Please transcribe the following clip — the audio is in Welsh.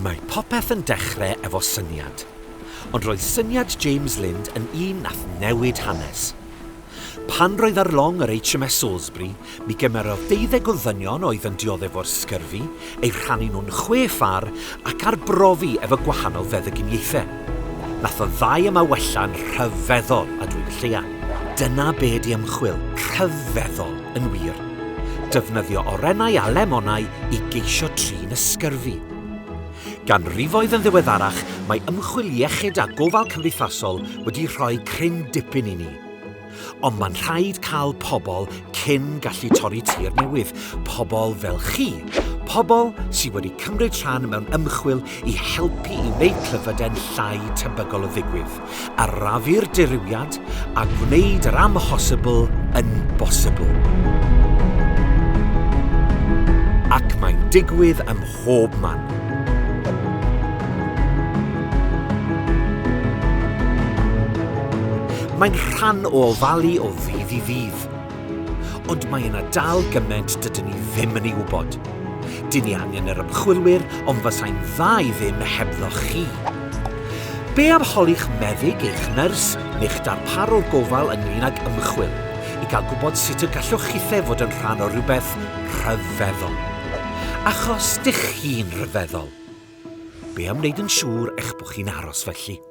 Mae popeth yn dechrau efo syniad, ond roedd syniad James Lind yn un nath newid hanes. Pan roedd ar long yr HMS Salisbury, mi gymerodd 12 o ddynion oedd yn dioddef o'r sgyrfi, ei rhannu nhw'n 6 phar ac arbrofi efo gwahanol feddyginiaethau. Nath o 2 yma wella'n rhyfeddol a dwi'n lleia. Dyna be di ymchwil, rhyfeddol yn wir. Defnyddio orenau a lemonau i geisio trin ysgyrfi. Gan rifoedd yn ddiweddarach, mae ymchwil iechyd a gofal cymdeithasol wedi rhoi cryn dipyn i ni. Ond mae'n rhaid cael pobl cyn gallu torri tir newydd. Pobl fel chi. Pobl sydd wedi cymryd rhan mewn ymchwil i helpu i wneud clyfydau'n llai tebygol o ddigwydd, arafu'r dirywiad a gwneud yr amhosibl yn bosibl. Ac mae'n digwydd ym mhob man. Mae'n rhan o ofalu o ddydd i ddydd. Ond mae yna dal gymaint dydyn ni ddim yn ei wybod. Dyn ni angen yr ymchwilwyr, ond fasai'n dda i ddim hebddo chi. Be am holi'ch meddyg eich nyrs neu'ch darparwr gofal ynglŷn ag ymchwil i gael gwybod sut y gallwch chithau fod yn rhan o rhywbeth rhyfeddol? Achos dych chi'n rhyfeddol. Be am wneud yn siŵr eich bod chi'n aros felly?